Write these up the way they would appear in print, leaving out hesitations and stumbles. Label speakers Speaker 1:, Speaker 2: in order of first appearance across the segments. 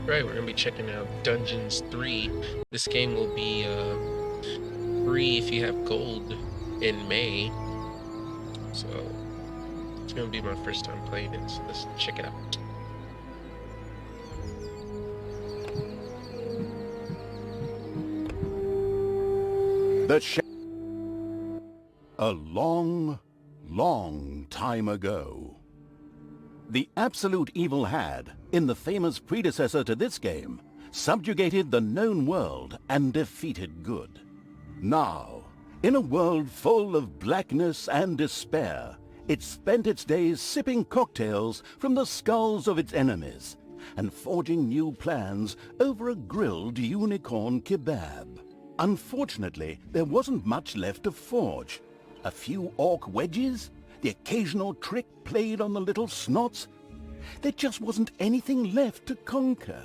Speaker 1: Right, we're gonna be checking out Dungeons 3. This game will be free if you have gold in May. So it's gonna be my first time playing it, so let's check it out.
Speaker 2: The sh A long, long time ago, the absolute evil had, in the famous predecessor to this game, subjugated the known world and defeated good. Now, in a world full of blackness and despair, it spent its days sipping cocktails from the skulls of its enemies and forging new plans over a grilled unicorn kebab. Unfortunately, there wasn't much left to forge. A few orc wedges, the occasional trick played on the little snots. There just wasn't anything left to conquer.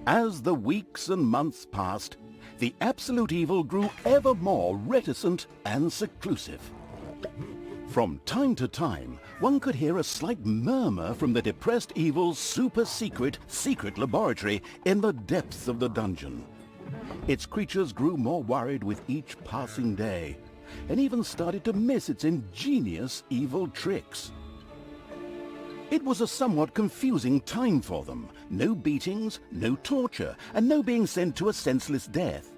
Speaker 2: As the weeks and months passed, the absolute evil grew ever more reticent and seclusive. From time to time, one could hear a slight murmur from the depressed evil's super-secret laboratory in the depths of the dungeon. Its creatures grew more worried with each passing day, and even started to miss its ingenious evil tricks. It was a somewhat confusing time for them. No beatings, no torture, and no being sent to a senseless death.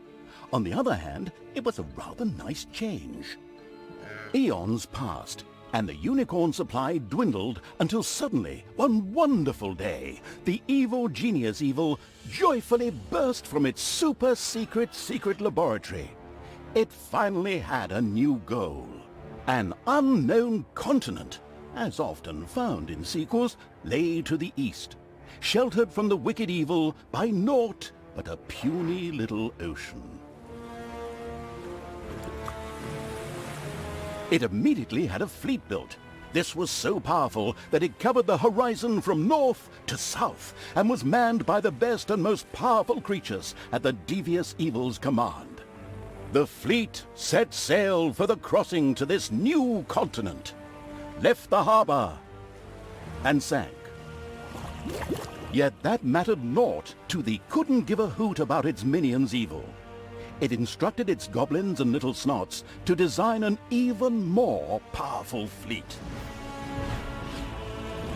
Speaker 2: On the other hand, it was a rather nice change. Eons passed, and the unicorn supply dwindled until suddenly, one wonderful day, the evil genius evil joyfully burst from its super-secret laboratory. It finally had a new goal. An unknown continent, as often found in sequels, lay to the east, sheltered from the wicked evil by naught but a puny little ocean. It immediately had a fleet built. This was so powerful that it covered the horizon from north to south and was manned by the best and most powerful creatures at the devious evil's command. The fleet set sail for the crossing to this new continent, left the harbor, and sank. Yet that mattered naught to the couldn't give a hoot about its minions evil. It instructed its goblins and little snots to design an even more powerful fleet.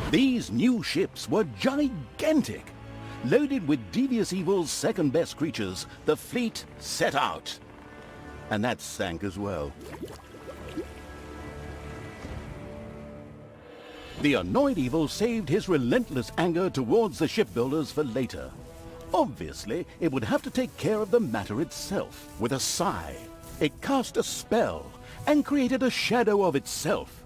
Speaker 2: These new ships were gigantic. Loaded with devious evil's second-best creatures, the fleet set out. And that sank as well. The annoyed evil saved his relentless anger towards the shipbuilders for later. Obviously, it would have to take care of the matter itself. With a sigh, it cast a spell and created a shadow of itself,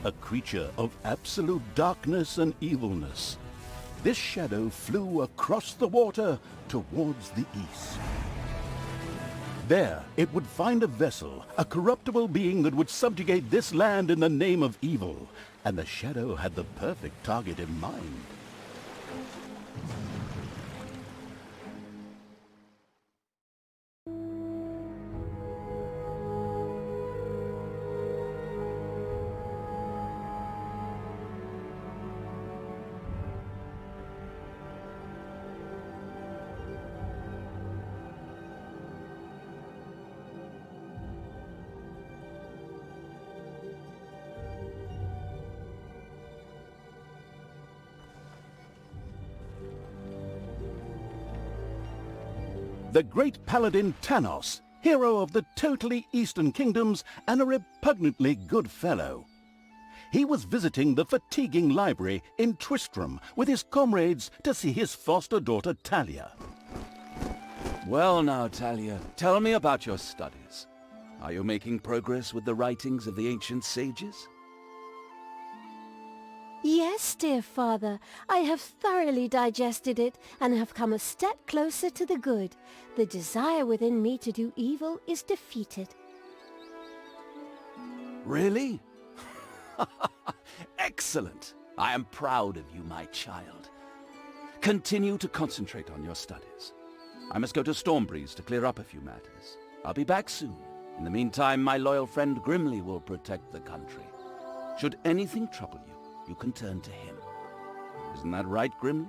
Speaker 2: a creature of absolute darkness and evilness. This shadow flew across the water towards the east. There, it would find a vessel, a corruptible being that would subjugate this land in the name of evil, and the shadow had the perfect target in mind. The great paladin Tanos, hero of the totally Eastern Kingdoms and a repugnantly good fellow. He was visiting the fatiguing library in Twistram with his comrades to see his foster daughter Talia.
Speaker 3: Well now, Talia, tell me about your studies. Are you making progress with the writings of the ancient sages?
Speaker 4: Yes, dear father, I have thoroughly digested it and have come a step closer to the good. The desire within me to do evil is defeated.
Speaker 3: Really? Excellent! I am proud of you, my child. Continue to concentrate on your studies. I must go to Stormbreeze to clear up a few matters. I'll be back soon. In the meantime, my loyal friend Grimly will protect the country. Should anything trouble you, you can turn to him. Isn't that right, Grimly?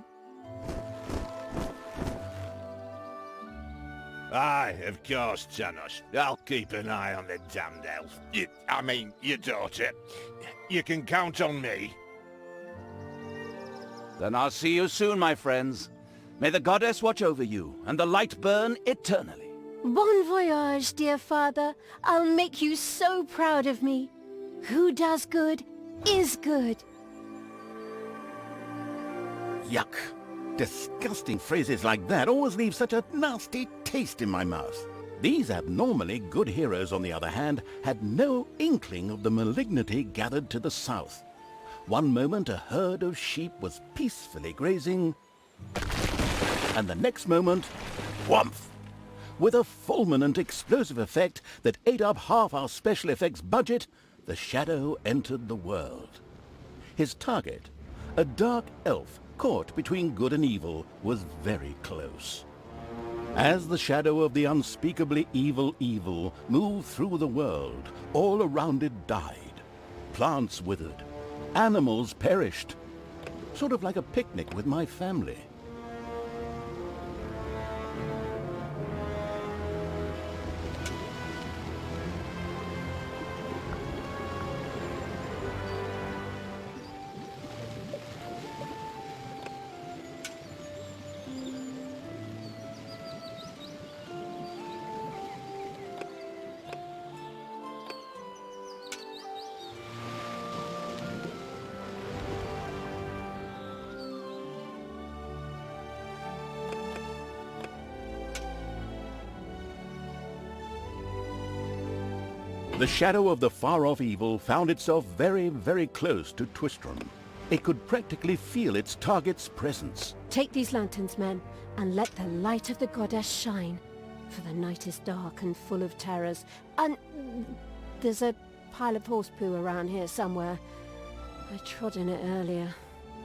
Speaker 5: Aye, of course, Janos. I'll keep an eye on the damned elf. I mean, your daughter. You can count on me.
Speaker 3: Then I'll see you soon, my friends. May the goddess watch over you, and the light burn eternally.
Speaker 4: Bon voyage, dear father. I'll make you so proud of me. Who does good is good.
Speaker 2: Yuck. Disgusting phrases like that always leave such a nasty taste in my mouth. These abnormally good heroes, on the other hand, had no inkling of the malignity gathered to the south. One moment a herd of sheep was peacefully grazing, and the next moment, whumph! With a fulminant explosive effect that ate up half our special effects budget, the Shadow entered the world. His target, a dark elf caught between good and evil, was very close. As the shadow of the unspeakably evil moved through the world, all around it died. Plants withered. Animals perished. Sort of like a picnic with my family. The shadow of the far-off evil found itself very, very close to Twistram. It could practically feel its target's presence.
Speaker 4: Take these lanterns, men, and let the light of the goddess shine. For the night is dark and full of terrors. And there's a pile of horse poo around here somewhere. I trod in it earlier.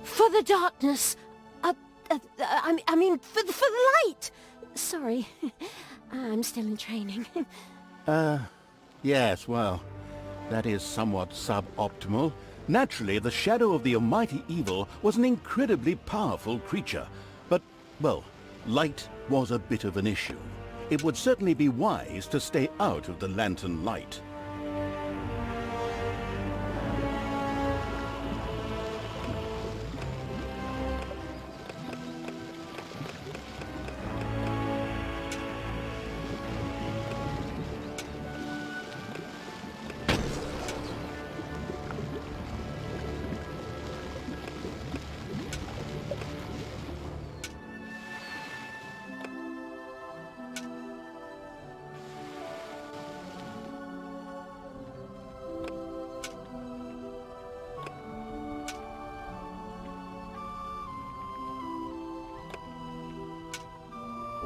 Speaker 4: For the darkness! I mean, for the light! Sorry, I'm still in training.
Speaker 2: Yes, well, that is somewhat suboptimal. Naturally, the shadow of the almighty evil was an incredibly powerful creature. But, well, light was a bit of an issue. It would certainly be wise to stay out of the lantern light.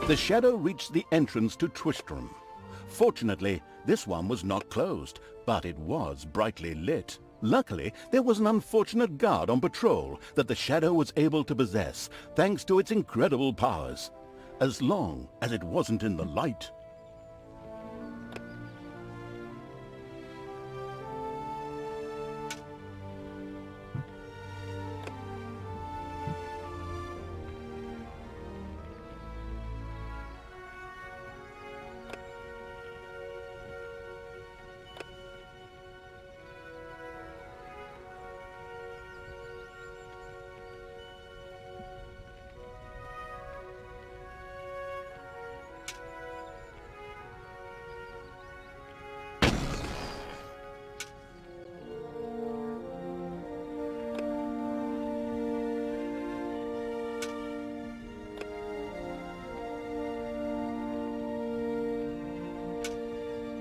Speaker 2: The shadow reached the entrance to Twistram. Fortunately, this one was not closed, but it was brightly lit. Luckily, there was an unfortunate guard on patrol that the shadow was able to possess, thanks to its incredible powers. As long as it wasn't in the light.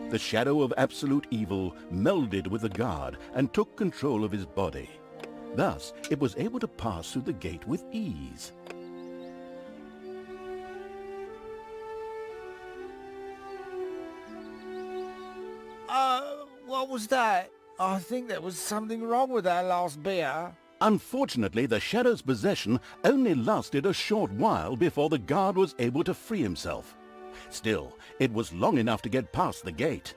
Speaker 2: The shadow of absolute evil melded with the guard and took control of his body. Thus, it was able to pass through the gate with ease.
Speaker 6: What was that? I think there was something wrong with that last beer.
Speaker 2: Unfortunately, the shadow's possession only lasted a short while before the guard was able to free himself. Still, it was long enough to get past the gate.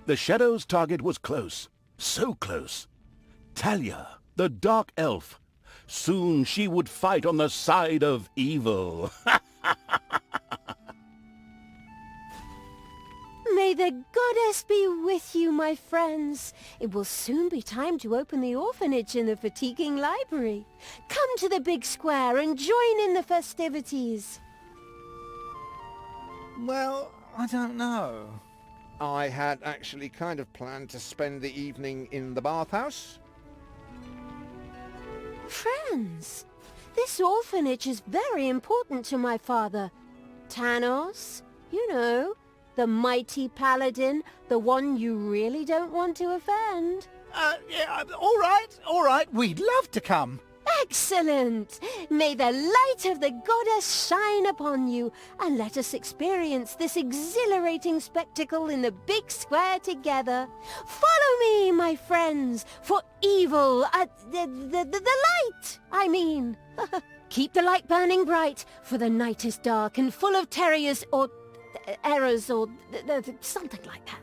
Speaker 2: The shadow's target was close. So close. Talia, the dark elf. soon she would fight on the side of evil.
Speaker 4: May the goddess be with you, my friends. It will soon be time to open the orphanage in the fatiguing library. Come to the big square and join in the festivities.
Speaker 6: Well, I don't know.
Speaker 5: I had actually kind of planned to spend the evening in the bathhouse.
Speaker 4: Friends, this orphanage is very important to my father. Tanos, you know, the mighty paladin, the one you really don't want to offend.
Speaker 6: Yeah, all right. We'd love to come.
Speaker 4: Excellent! May the light of the goddess shine upon you, and let us experience this exhilarating spectacle in the big square together. Follow me, my friends, for evil, the light, I mean. Keep the light burning bright, for the night is dark and full of terrors or errors or something like that.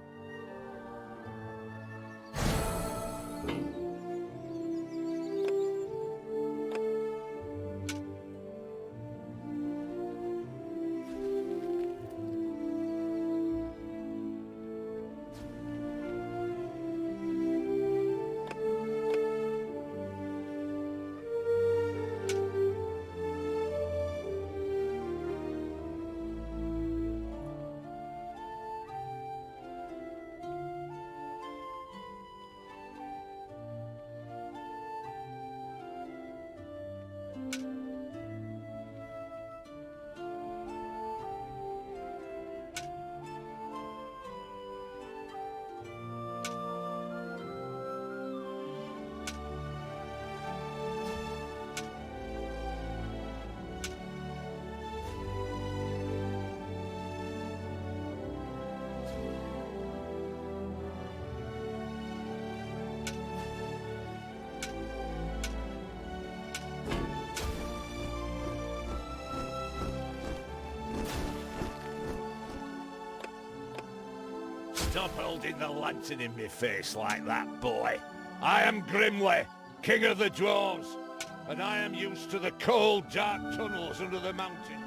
Speaker 5: Stop holding the lantern in my face like that, boy. I am Grimly, king of the dwarves, and I am used to the cold, dark tunnels under the mountain.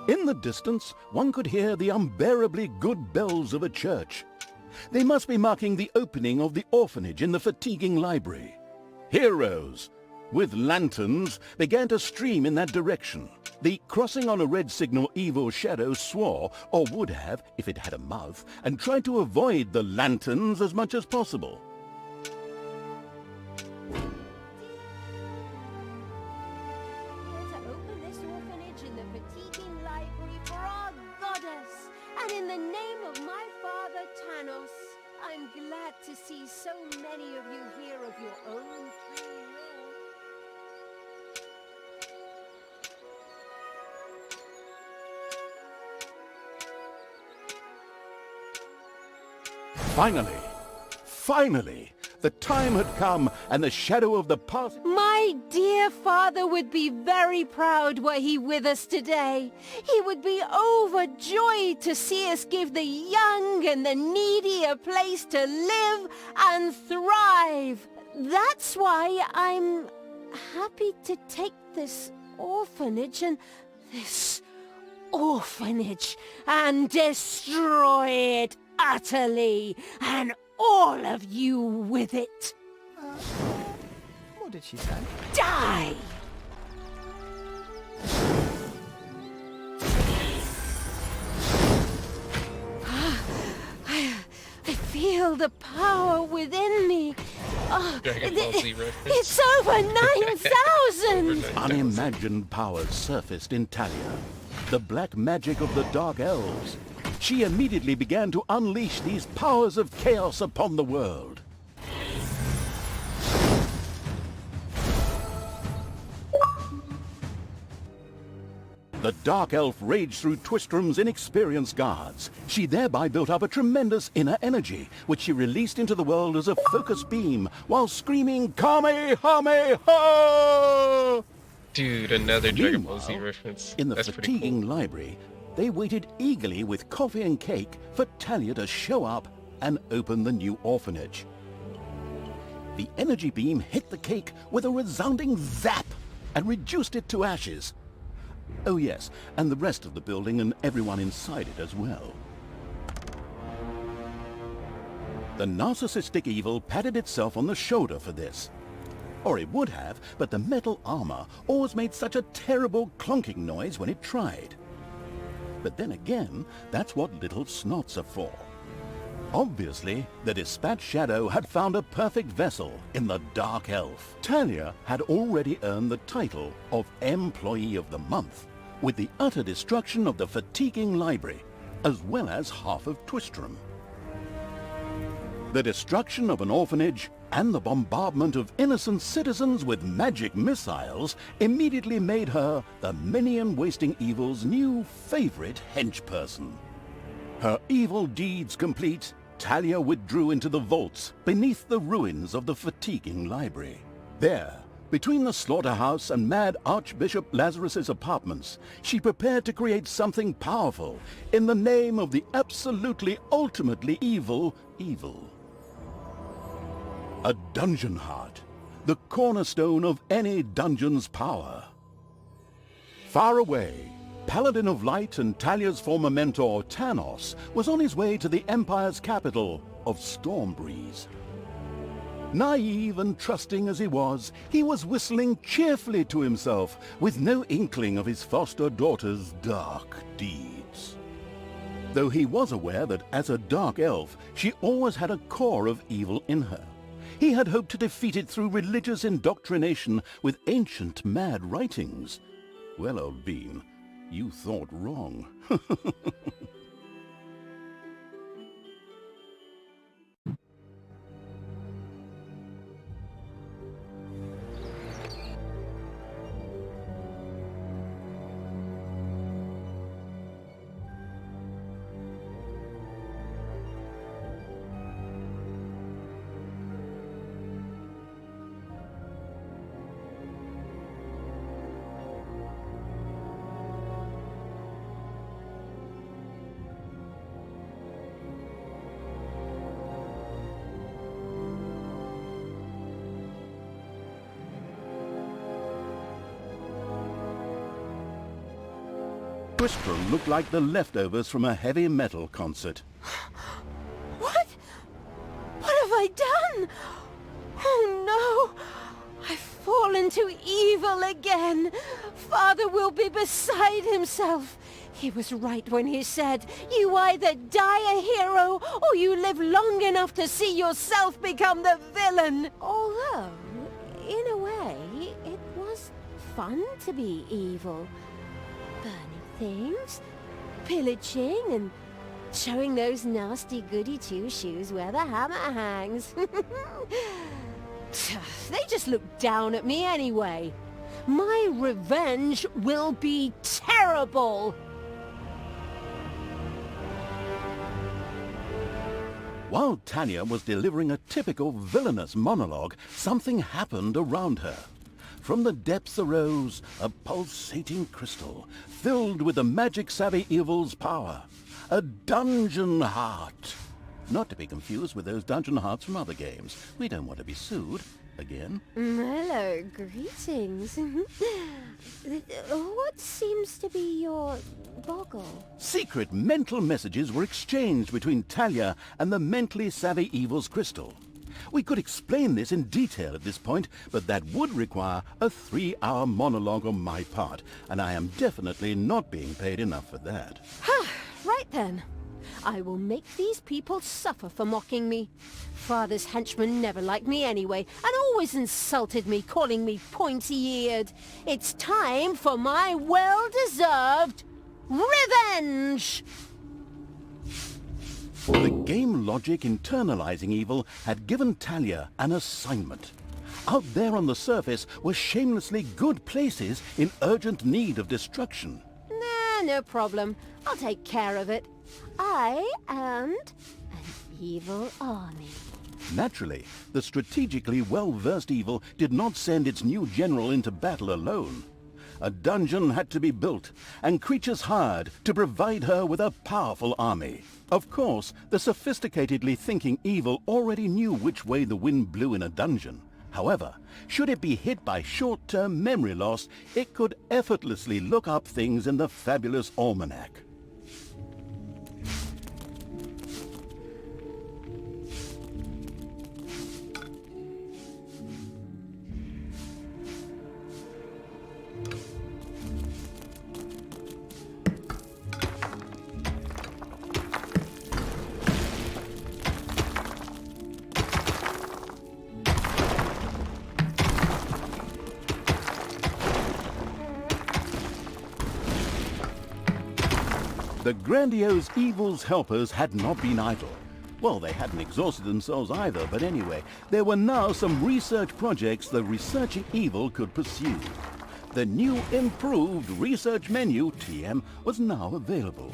Speaker 2: In the distance, one could hear the unbearably good bells of a church. They must be marking the opening of the orphanage in the fatiguing library. Heroes, with lanterns, began to stream in that direction. The crossing on a red signal evil shadow swore, or would have if it had a mouth, and tried to avoid the lanterns as much as possible.
Speaker 4: To open this orphanage in the fatiguing library for our goddess, and in the name of my father Tanos, I'm glad to see so many of you here of your own free will.
Speaker 2: Finally, the time had come, and the shadow of the past...
Speaker 4: My dear father would be very proud were he with us today. He would be overjoyed to see us give the young and the needy a place to live and thrive. That's why I'm happy to take this orphanage and destroy it utterly, and all of you with it.
Speaker 6: What did she say?
Speaker 4: Die! I feel the power within me. Oh,
Speaker 1: Dragon Ball Z reference.
Speaker 4: it's over 9,000!
Speaker 1: Over 9,000.
Speaker 2: Unimagined powers surfaced in Talia, the black magic of the Dark Elves. She immediately began to unleash these powers of chaos upon the world. The Dark Elf raged through Twistrom's inexperienced guards. She thereby built up a tremendous inner energy, which she released into the world as a focused beam, while screaming, Kamehameha!
Speaker 1: Dude, another Dragon Ball Z
Speaker 2: Meanwhile,
Speaker 1: reference.
Speaker 2: in the
Speaker 1: That's pretty
Speaker 2: fatiguing
Speaker 1: cool.
Speaker 2: library, they waited eagerly with coffee and cake for Talia to show up and open the new orphanage. The energy beam hit the cake with a resounding zap and reduced it to ashes. Oh yes, and the rest of the building and everyone inside it as well. The narcissistic evil patted itself on the shoulder for this. Or it would have, but the metal armor always made such a terrible clonking noise when it tried. But then again, that's what little snots are for. Obviously, the Dispatch Shadow had found a perfect vessel in the Dark Elf. Talia had already earned the title of Employee of the Month, with the utter destruction of the fatiguing library, as well as half of Twistrom. The destruction of an orphanage and the bombardment of innocent citizens with magic missiles immediately made her the minion-wasting evil's new favorite henchperson. Her evil deeds complete, Talia withdrew into the vaults beneath the ruins of the fatiguing library. There, between the slaughterhouse and Mad Archbishop Lazarus's apartments, she prepared to create something powerful in the name of the absolutely ultimately evil. A dungeon heart, the cornerstone of any dungeon's power. Far away, Paladin of Light and Talia's former mentor, Tanos, was on his way to the Empire's capital of Stormbreeze. Naive and trusting as he was whistling cheerfully to himself, with no inkling of his foster daughter's dark deeds. Though he was aware that as a Dark Elf, she always had a core of evil in her. He had hoped to defeat it through religious indoctrination with ancient mad writings. Well, old bean, you thought wrong. Twistrom looked like the leftovers from a heavy metal concert.
Speaker 4: What? What have I done? Oh no! I've fallen to evil again. Father will be beside himself. He was right when he said, you either die a hero or you live long enough to see yourself become the villain. Although, in a way, it was fun to be evil. Burning things, pillaging, and showing those nasty goody two-shoes where the hammer hangs. They just look down at me anyway. My revenge will be terrible.
Speaker 2: While Talia was delivering a typical villainous monologue, something happened around her. From the depths arose a pulsating crystal, filled with the magic-savvy evil's power. A dungeon heart. Not to be confused with those dungeon hearts from other games. We don't want to be sued. Again.
Speaker 4: Hello, greetings. What seems to be your boggle?
Speaker 2: Secret mental messages were exchanged between Talia and the mentally savvy evil's crystal. We could explain this in detail at this point, but that would require a 3-hour monologue on my part, and I am definitely not being paid enough for that.
Speaker 4: Right then. I will make these people suffer for mocking me. Father's henchmen never liked me anyway, and always insulted me, calling me pointy-eared. It's time for my well-deserved revenge!
Speaker 2: The game logic internalizing evil had given Talia an assignment. Out there on the surface were shamelessly good places in urgent need of destruction.
Speaker 4: no problem. I'll take care of it. I and an evil army.
Speaker 2: Naturally, the strategically well-versed evil did not send its new general into battle alone. A dungeon had to be built, and creatures hired to provide her with a powerful army. Of course, the sophisticatedly thinking evil already knew which way the wind blew in a dungeon. However, should it be hit by short-term memory loss, it could effortlessly look up things in the fabulous almanac. The grandiose evil's helpers had not been idle. Well, they hadn't exhausted themselves either, but anyway, there were now some research projects the researching evil could pursue. The new improved research menu, TM, was now available.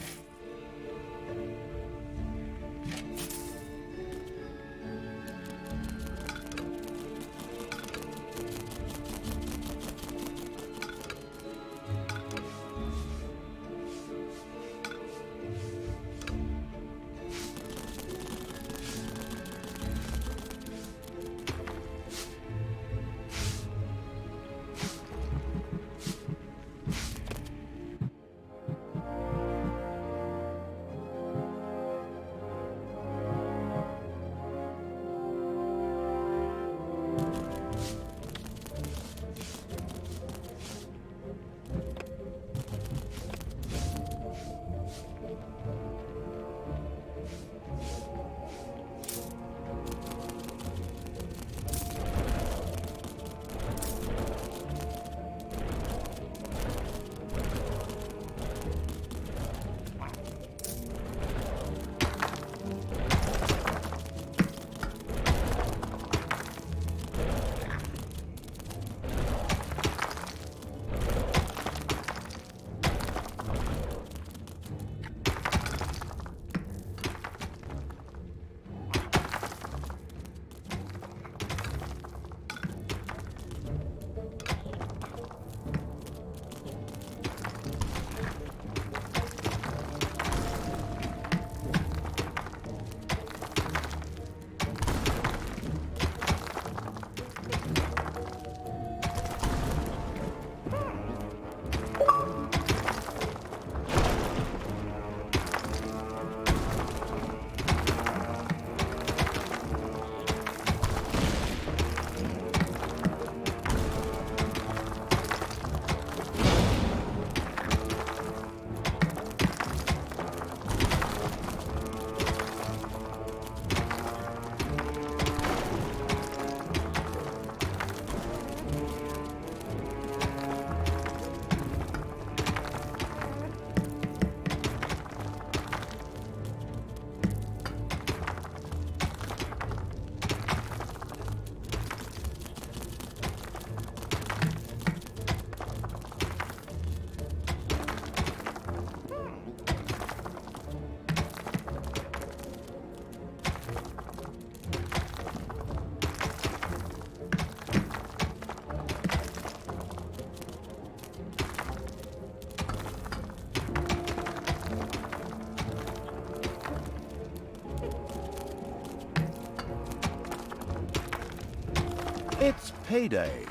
Speaker 2: It's payday.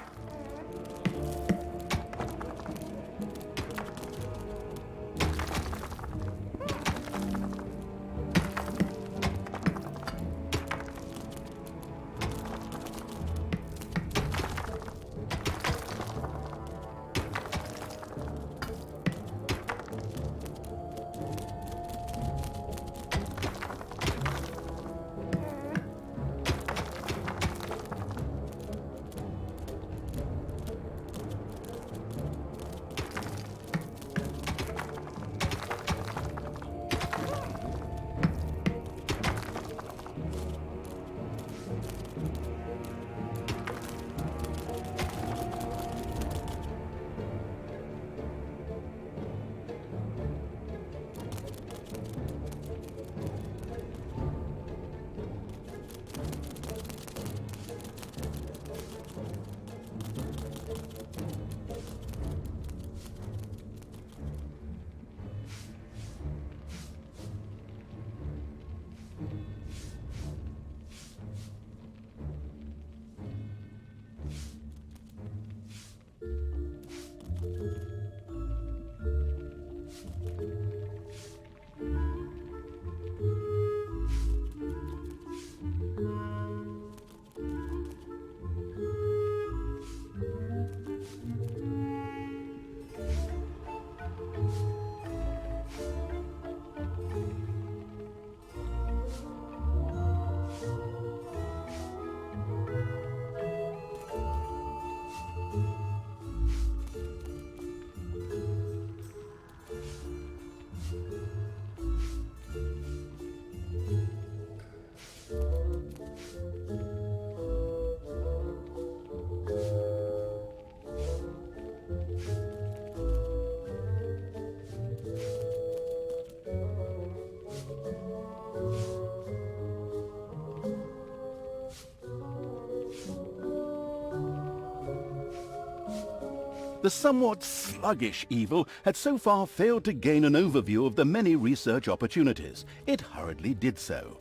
Speaker 2: The somewhat sluggish evil had so far failed to gain an overview of the many research opportunities. It hurriedly did so.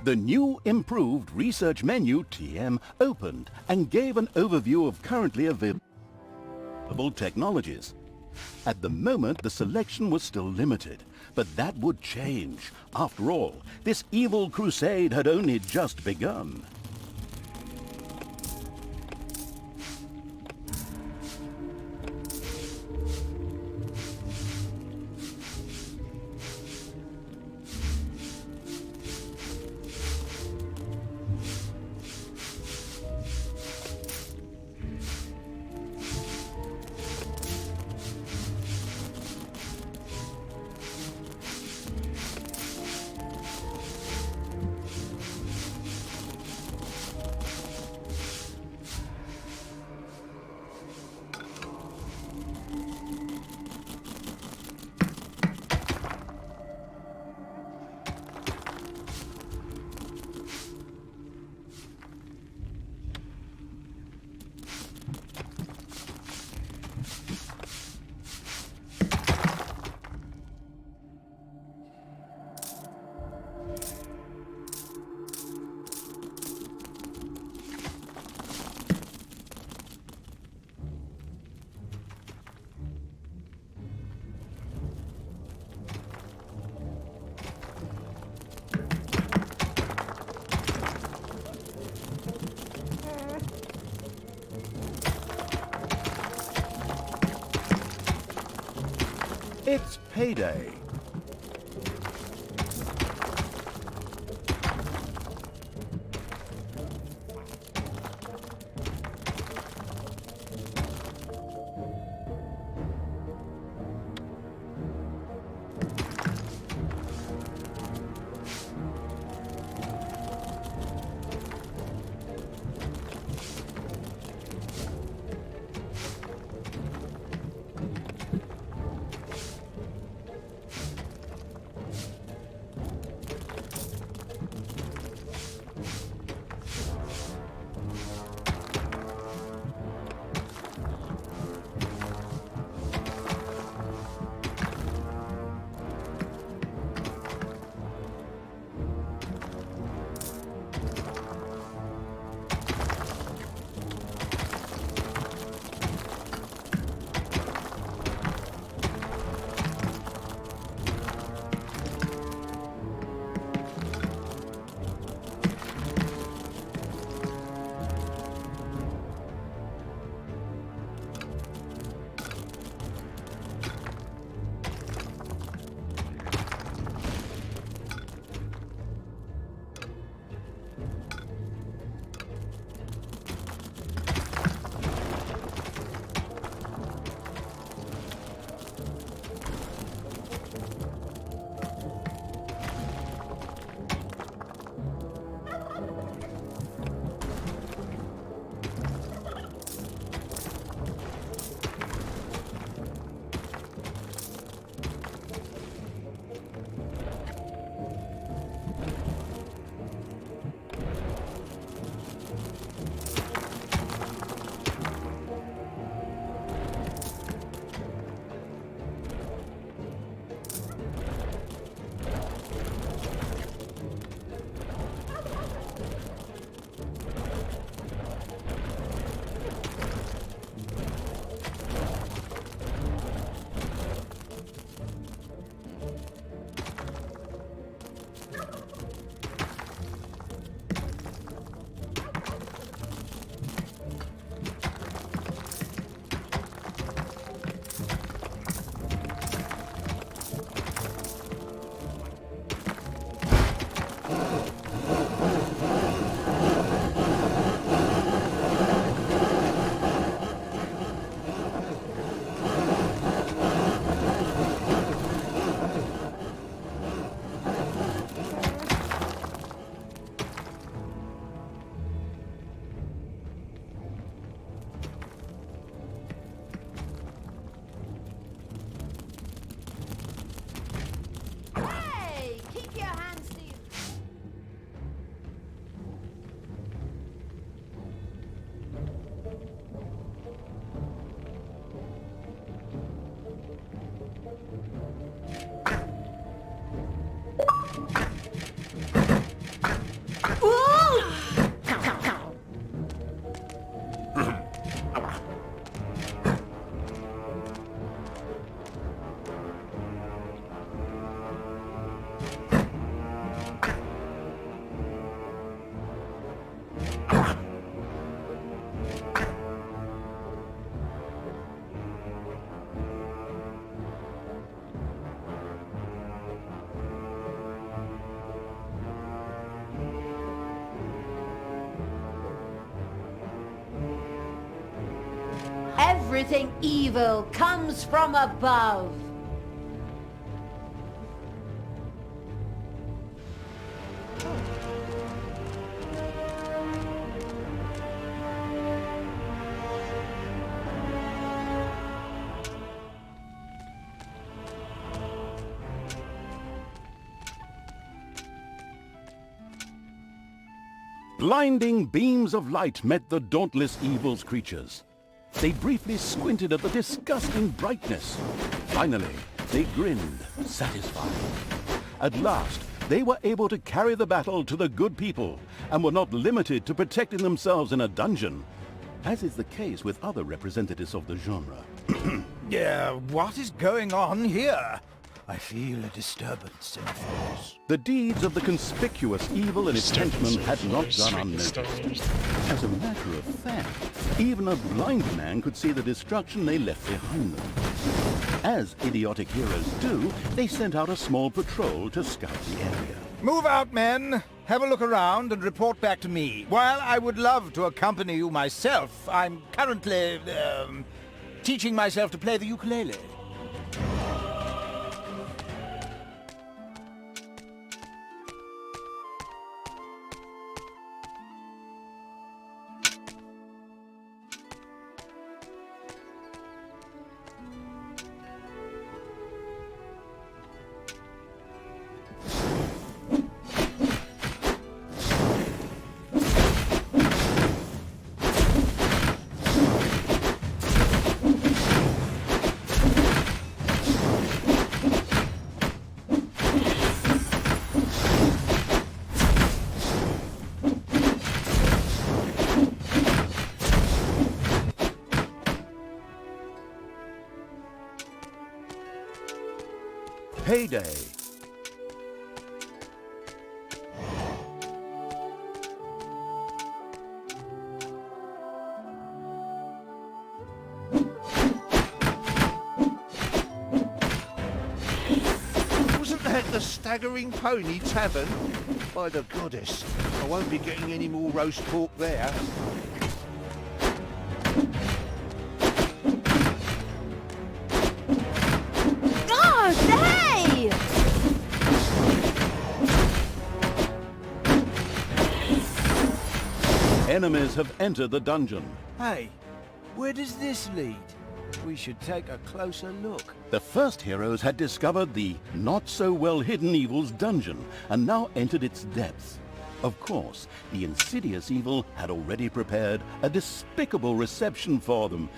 Speaker 2: The new improved research menu TM opened and gave an overview of currently available technologies. At the moment, the selection was still limited, but that would change. After all, this evil crusade had only just begun. It's payday.
Speaker 4: Everything evil comes from above.
Speaker 2: Blinding beams of light met the dauntless evil's creatures. They briefly squinted at the disgusting brightness. Finally, they grinned, satisfied. At last, they were able to carry the battle to the good people and were not limited to protecting themselves in a dungeon, as is the case with other representatives of the genre.
Speaker 6: What is going on here? I feel a disturbance in the force.
Speaker 2: The deeds of the conspicuous evil and its henchmen had not gone unnoticed. As a matter of fact, even a blind man could see the destruction they left behind them. As idiotic heroes do, they sent out a small patrol to scout the area.
Speaker 6: Move out, men. Have a look around and report back to me. While I would love to accompany you myself, I'm currently, teaching myself to play the ukulele.
Speaker 2: Payday.
Speaker 7: Wasn't that the Staggering Pony Tavern? By the goddess, I won't be getting any more roast pork there.
Speaker 2: Enemies have entered the dungeon.
Speaker 6: Hey, where does this lead? We should take a closer look.
Speaker 2: The first heroes had discovered the not-so-well-hidden evil's dungeon and now entered its depths. Of course, the insidious evil had already prepared a despicable reception for them.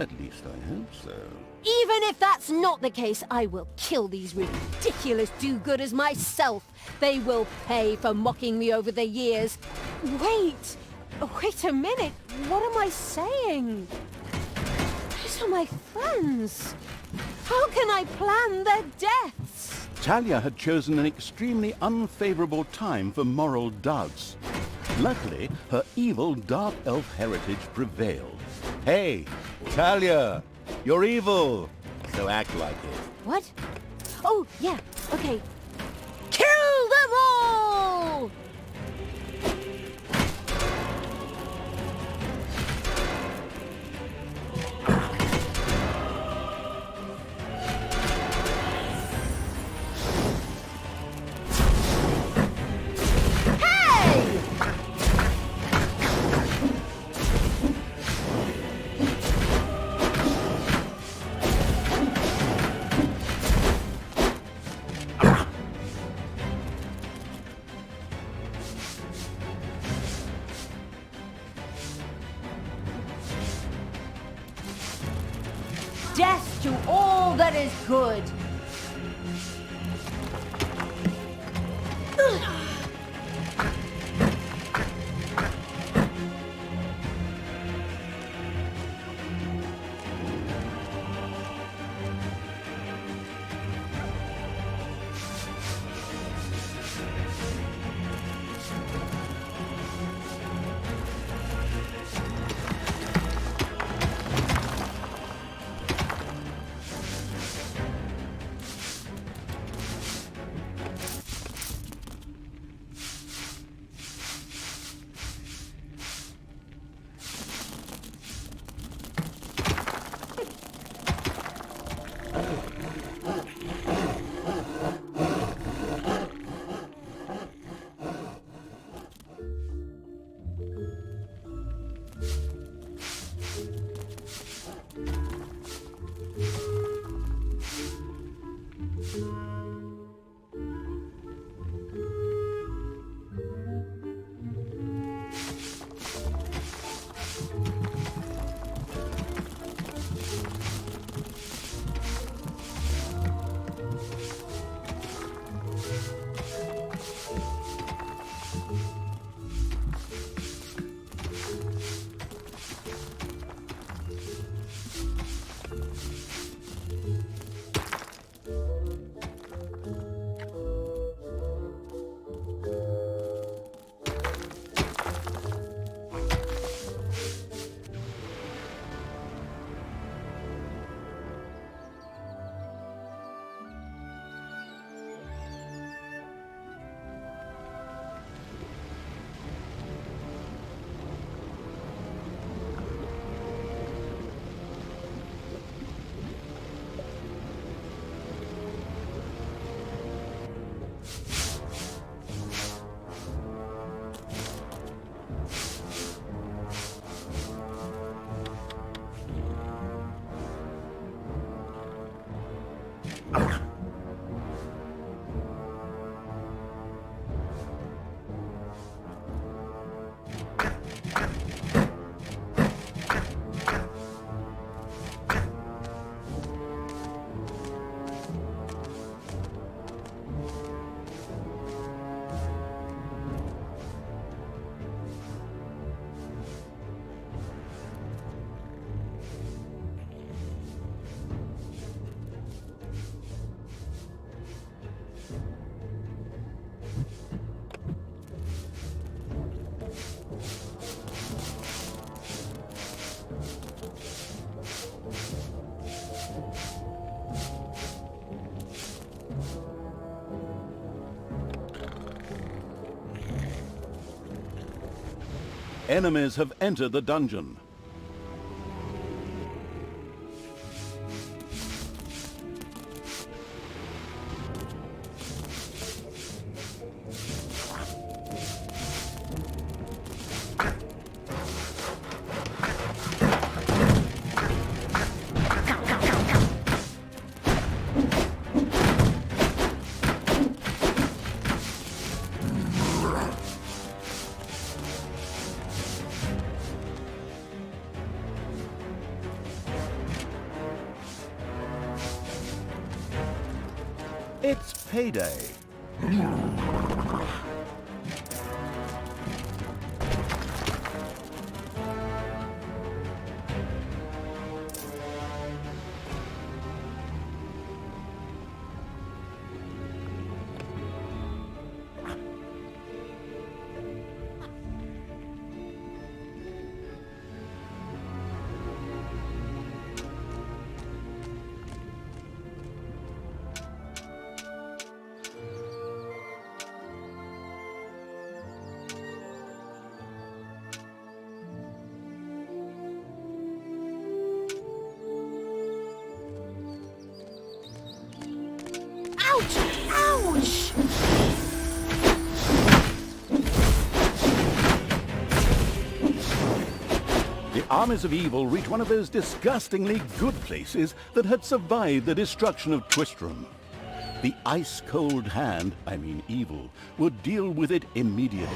Speaker 2: At least I hope so.
Speaker 4: Even if that's not the case, I will kill these ridiculous do-gooders myself. They will pay for mocking me over the years. Wait a minute. What am I saying? These are my friends. How can I plan their deaths?
Speaker 2: Talia had chosen an extremely unfavorable time for moral doubts. Luckily, her evil dark elf heritage prevailed. Hey, Talia, you're evil, so act like it.
Speaker 4: What? Oh, yeah, okay. Kill them all! Death to all that is good!
Speaker 2: Enemies have entered the dungeon. It's payday.
Speaker 4: Ouch! Ouch!
Speaker 2: The armies of evil reach one of those disgustingly good places that had survived the destruction of Twistram. The ice-cold hand, I mean evil, would deal with it immediately.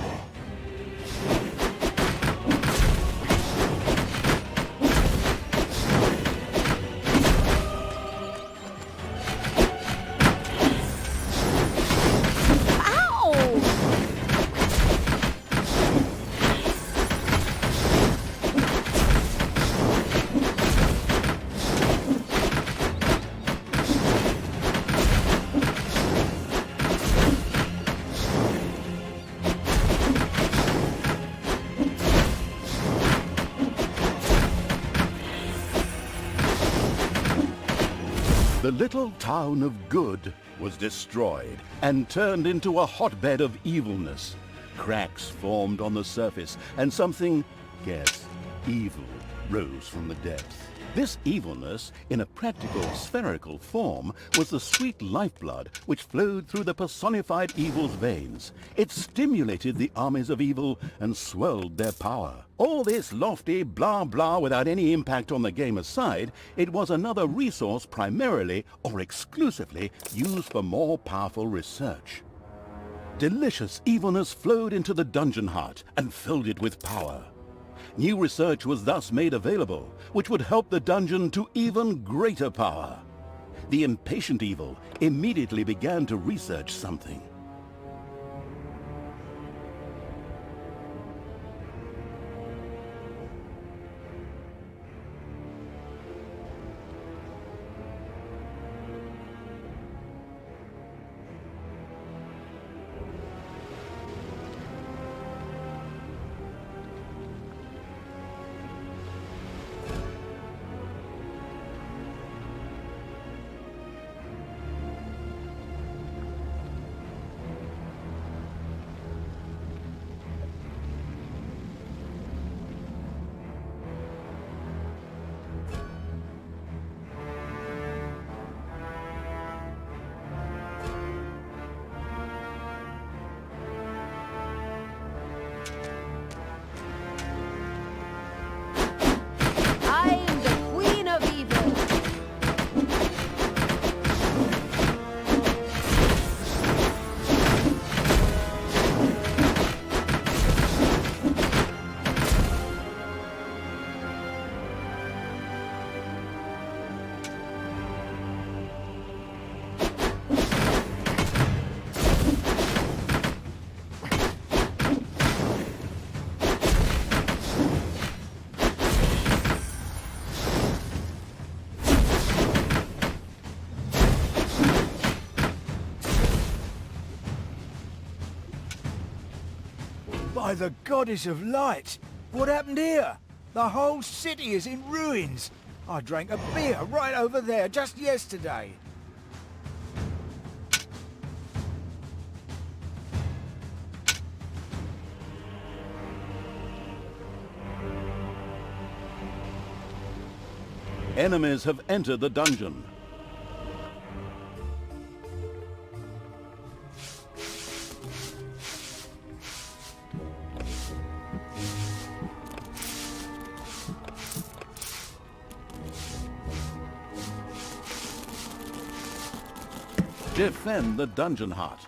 Speaker 2: The little town of Good was destroyed and turned into a hotbed of evilness. Cracks formed on the surface, and something, guess, evil, rose from the depths. This evilness, in a practical spherical form, was the sweet lifeblood which flowed through the personified evil's veins. It stimulated the armies of evil and swelled their power. All this lofty blah blah without any impact on the game aside, it was another resource primarily or exclusively used for more powerful research. Delicious evilness flowed into the dungeon heart and filled it with power. New research was thus made available, which would help the dungeon to even greater power. The impatient evil immediately began to research something.
Speaker 4: I'm the Queen of Evil.
Speaker 6: By the goddess of light! What happened here? The whole city is in ruins. I drank a beer right over there just yesterday.
Speaker 2: Enemies have entered the dungeon. Defend the dungeon heart.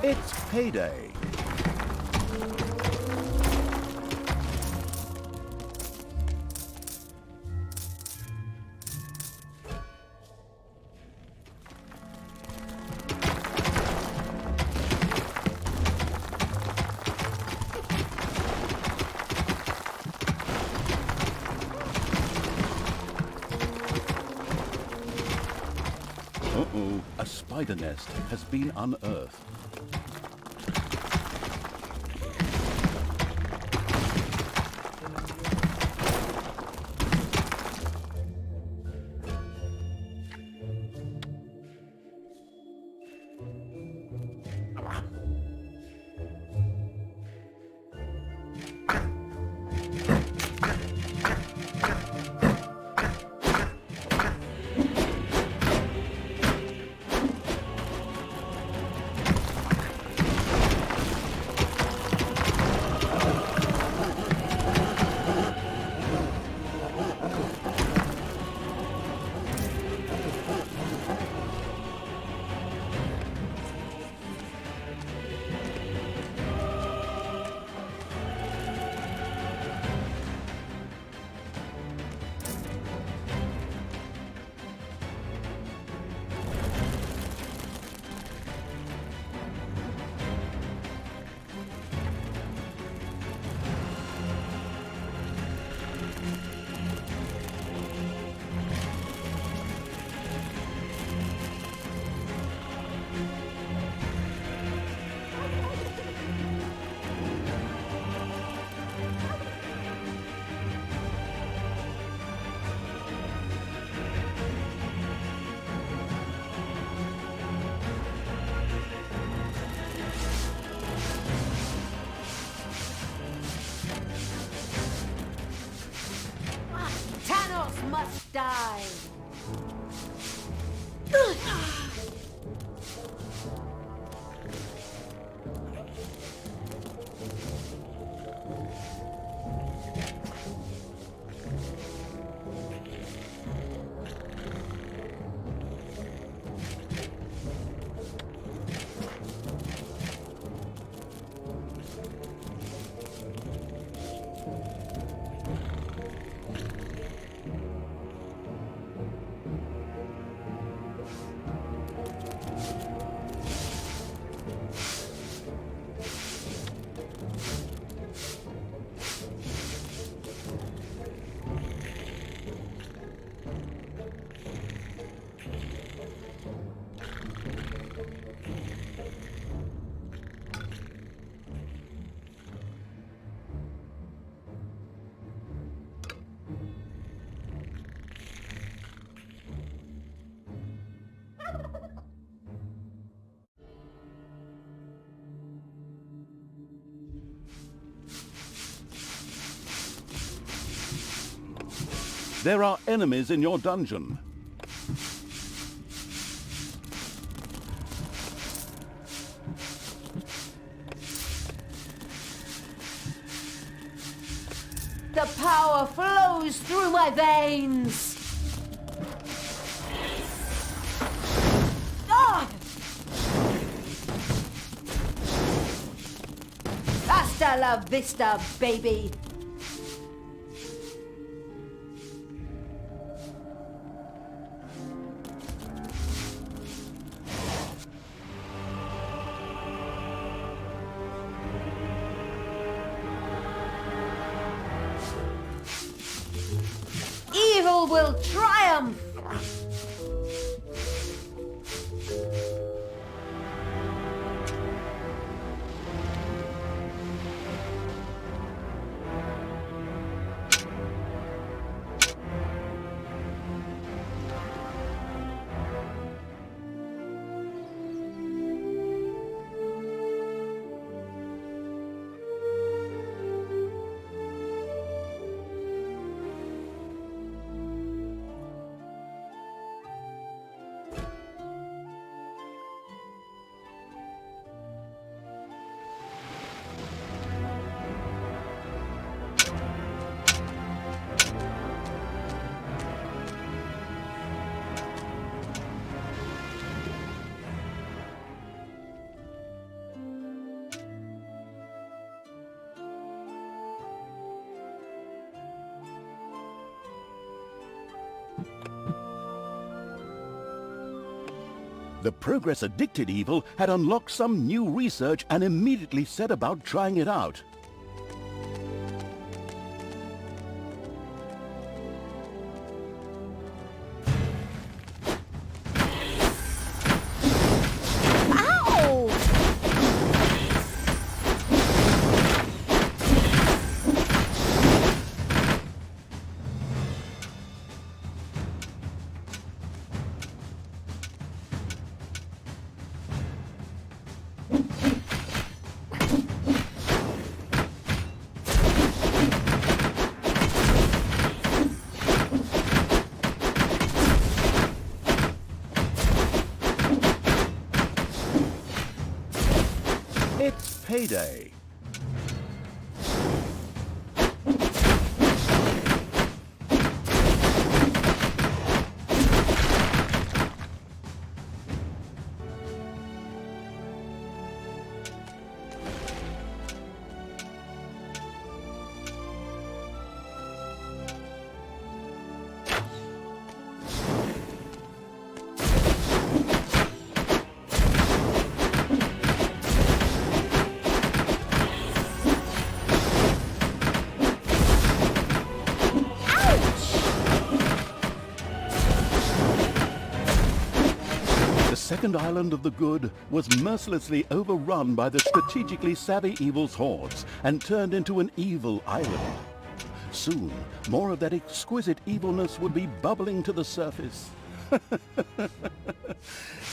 Speaker 2: It's payday. Uh-oh, a spider nest has been unearthed.
Speaker 4: must die.
Speaker 2: There are enemies in your dungeon.
Speaker 4: The power flows through my veins. Ah! Hasta la vista, baby. Evil will triumph!
Speaker 2: The progress-addicted evil had unlocked some new research and immediately set about trying it out. It's payday. The second island of the good was mercilessly overrun by the strategically savvy evil's hordes and turned into an evil island. Soon, more of that exquisite evilness would be bubbling to the surface.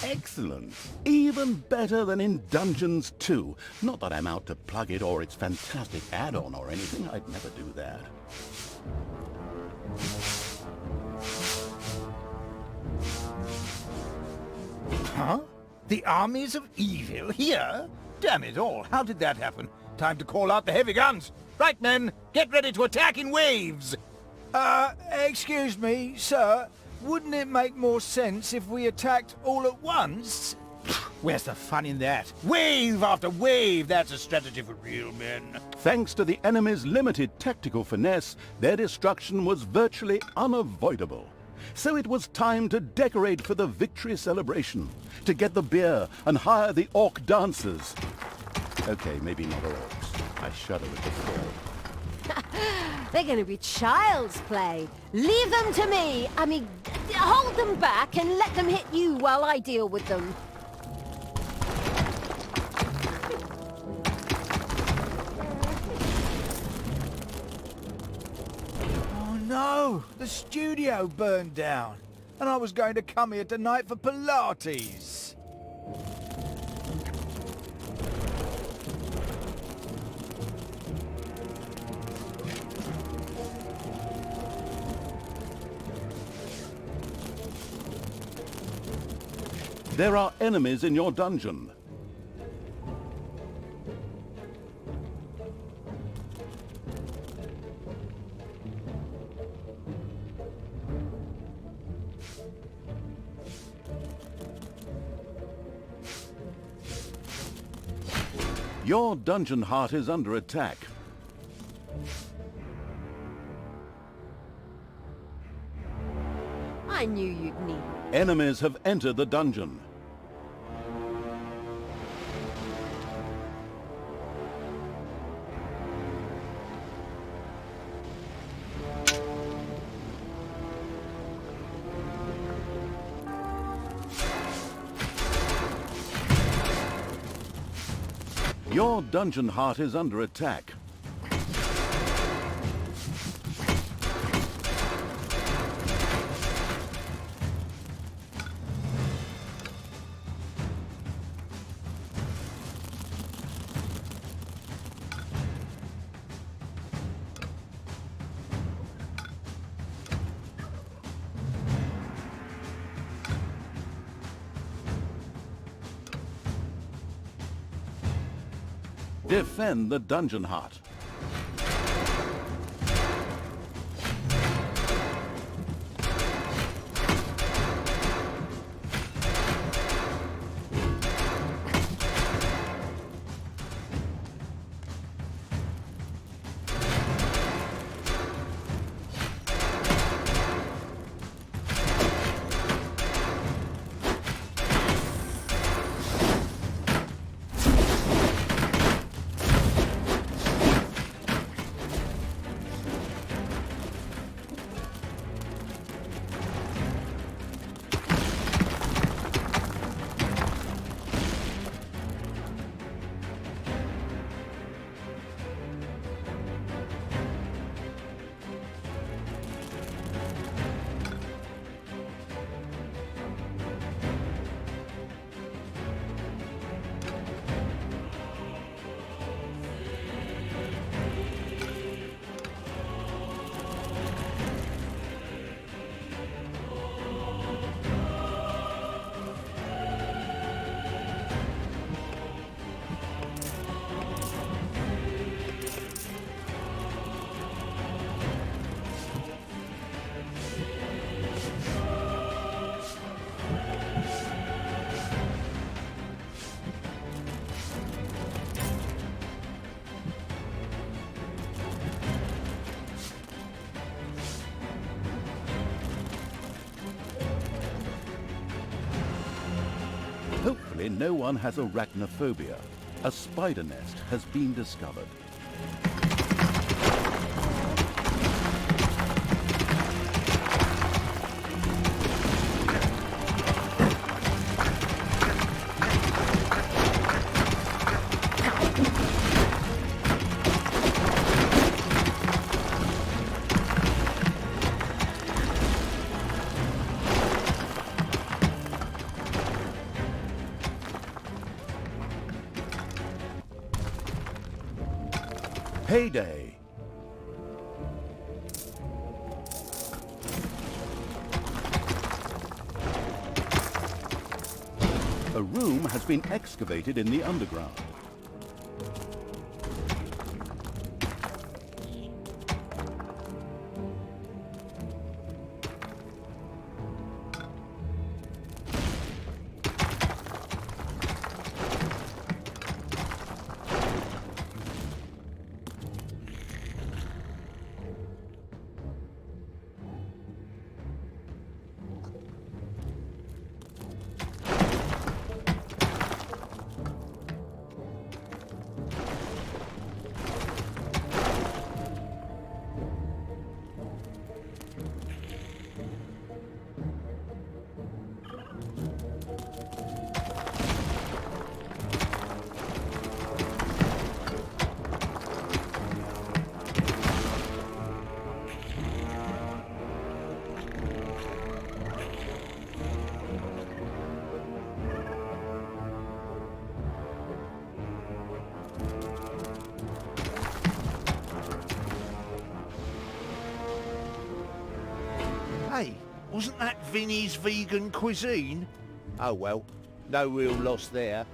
Speaker 2: Excellent. Even better than in Dungeons 2. Not that I'm out to plug it or its fantastic add-on or anything. I'd never do that.
Speaker 6: Huh? The armies of evil here? Damn it all, how did that happen? Time to call out the heavy guns. Right, men, get ready to attack in waves. Excuse me, sir. Wouldn't it make more sense if we attacked all at once? Where's the fun in that? Wave after wave, that's a strategy for real men.
Speaker 2: Thanks to the enemy's limited tactical finesse, their destruction was virtually unavoidable. So it was time to decorate for the victory celebration, to get the beer and hire the orc dancers. Okay, maybe not orcs. I shudder at the thought.
Speaker 4: They're going to be child's play. Leave them to me. I mean, hold them back and let them hit you while I deal with them.
Speaker 6: Oh no, the studio burned down. And I was going to come here tonight for Pilates.
Speaker 2: There are enemies in your dungeon. Your dungeon heart is under attack.
Speaker 4: I knew you'd need me.
Speaker 2: Enemies have entered the dungeon. Your dungeon heart is under attack. Defend the dungeon heart. Hopefully no one has arachnophobia. A spider nest has been discovered. Payday. A room has been excavated in the underground.
Speaker 7: Hey, wasn't that Vinny's vegan cuisine? Oh well, no real loss there.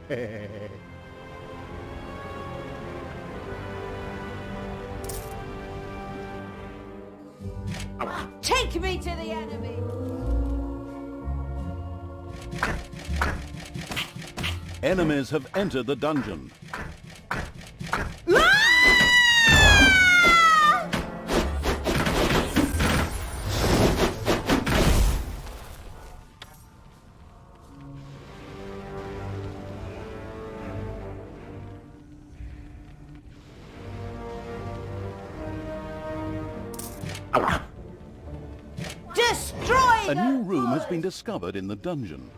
Speaker 8: Take me to the enemy!
Speaker 2: Enemies have entered the dungeon.
Speaker 8: Destroy
Speaker 2: A
Speaker 8: them!
Speaker 2: new room has been discovered in the dungeon.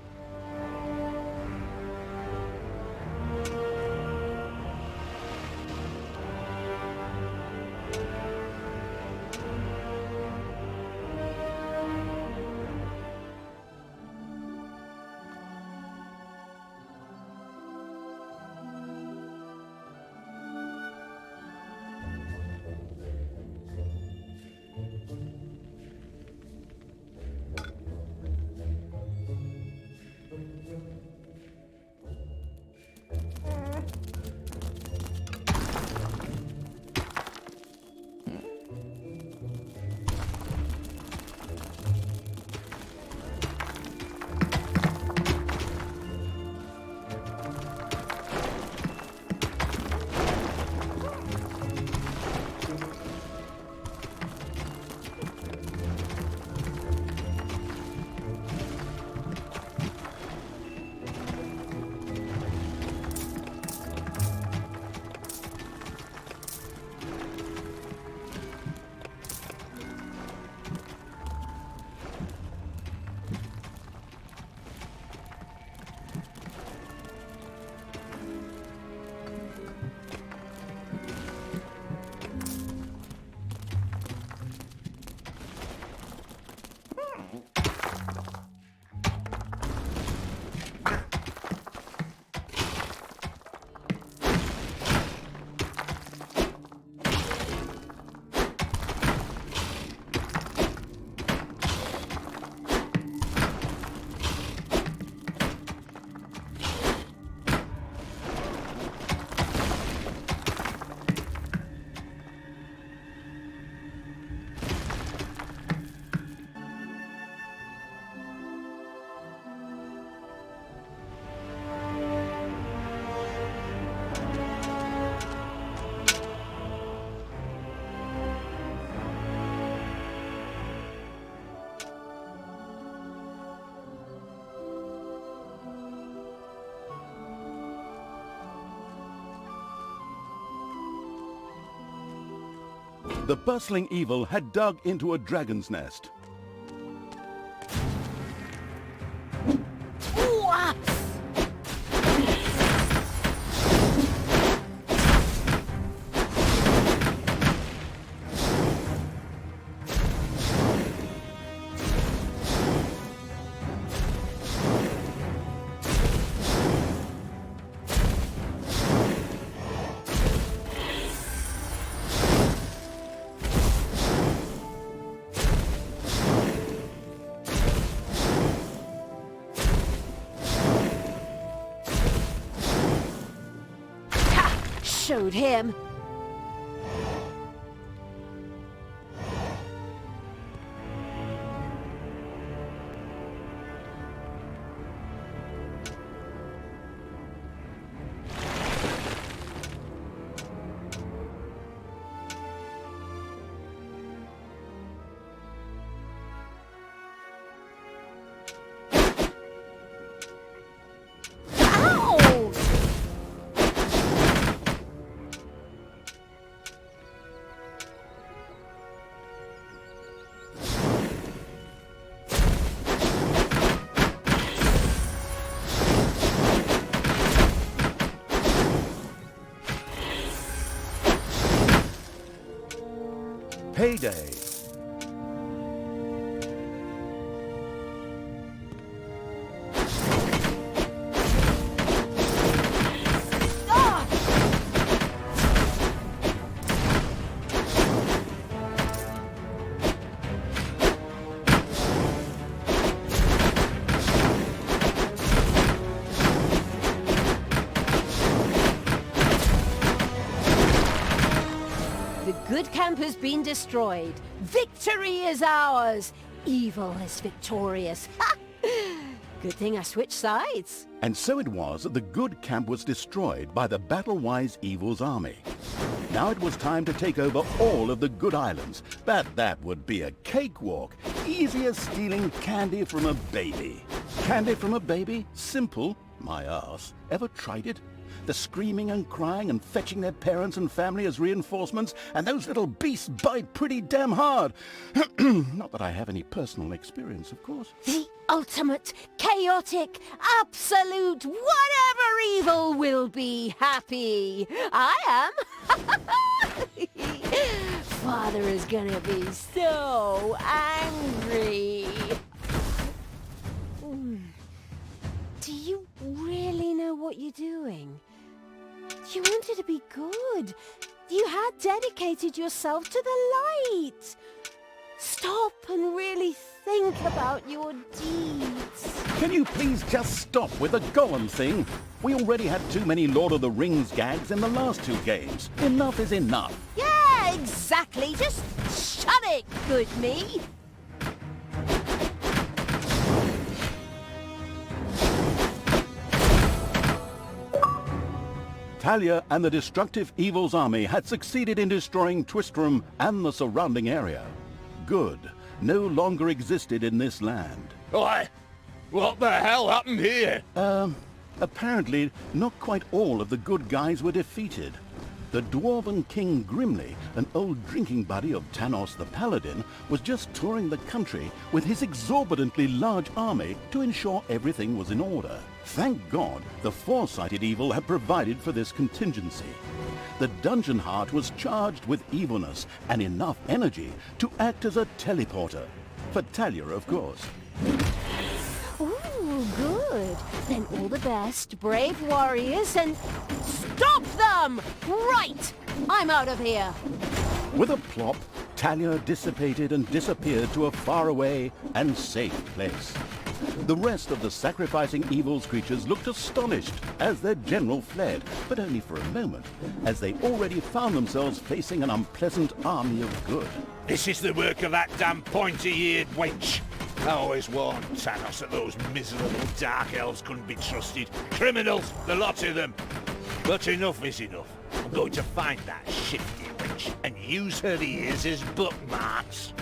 Speaker 2: The bustling evil had dug into a dragon's nest.
Speaker 4: showed him. Ow!
Speaker 2: Payday.
Speaker 4: Ah! The good camp has been destroyed. Victory is ours. Evil is victorious. Ha! Good thing I switched sides.
Speaker 2: And so it was that the good camp was destroyed by the battle-wise evil's army. Now it was time to take over all of the good islands, but that would be a cakewalk. Easy as stealing candy from a baby. Candy from a baby? Simple. My arse. Ever tried it? The screaming and crying and fetching their parents and family as reinforcements, and those little beasts bite pretty damn hard. Not that I have any personal experience, of course.
Speaker 4: The ultimate, chaotic, absolute, whatever evil will be happy. I am. Father is gonna be so angry. Do you really know what you're doing? You wanted to be good. You had dedicated yourself to the light. Stop and really think about your deeds.
Speaker 2: Can you please just stop with the golem thing? We already had too many Lord of the Rings gags in the last two games. Enough is enough.
Speaker 4: Yeah, exactly. Just shut it, good me.
Speaker 2: Talia and the destructive evil's army had succeeded in destroying Twistram and the surrounding area. Good no longer existed in this land.
Speaker 5: Why? What the hell happened here?
Speaker 2: Apparently, not quite all of the good guys were defeated. The dwarven King Grimly, an old drinking buddy of Tanos the Paladin, was just touring the country with his exorbitantly large army to ensure everything was in order. Thank God, the foresighted evil had provided for this contingency. The dungeon heart was charged with evilness and enough energy to act as a teleporter. For Talia, of course.
Speaker 4: Ooh, good. Then all the best, brave warriors, and stop them! Right! I'm out of here.
Speaker 2: With a plop, Talia dissipated and disappeared to a faraway and safe place. The rest of the sacrificing evil's creatures looked astonished as their general fled, but only for a moment, as they already found themselves facing an unpleasant army of good.
Speaker 5: This is the work of that damn pointy-eared wench. I always warned Tanos that those miserable dark elves couldn't be trusted. Criminals, the lot of them. But enough is enough. I'm going to find that shifty wench and use her ears as bookmarks.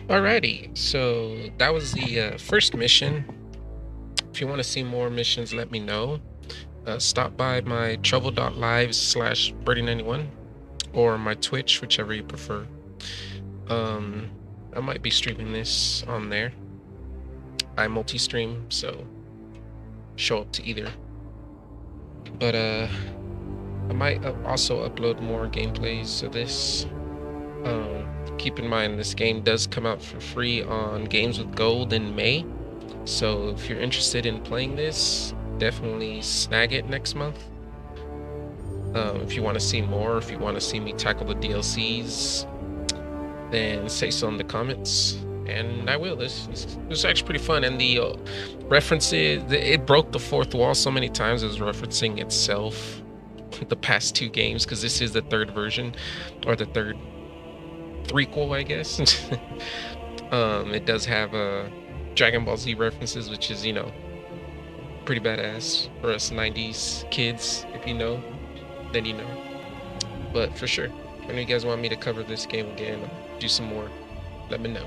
Speaker 1: Alrighty, so that was the first mission. If you want to see more missions, let me know. Stop by my trouble.live/birdie91 or my Twitch, whichever you prefer. I might be streaming this on there. I multi-stream, so show up to either. But I might also upload more gameplays of this. Keep in mind, this game does come out for free on Games with Gold in May. So if you're interested in playing this, definitely snag it next month. If you want to see more, if you want to see me tackle the DLCs, then say so in the comments, and I will. This is actually pretty fun, and the references, it broke the fourth wall so many times. It was referencing itself the past 2 games, because this is the 3rd version, or the 3rd threequel, I guess. It does have Dragon Ball Z references, which is, you know, pretty badass for us 90s kids. If you know, then you know. But for sure, if any of you guys want me to cover this game again, do some more, let me know.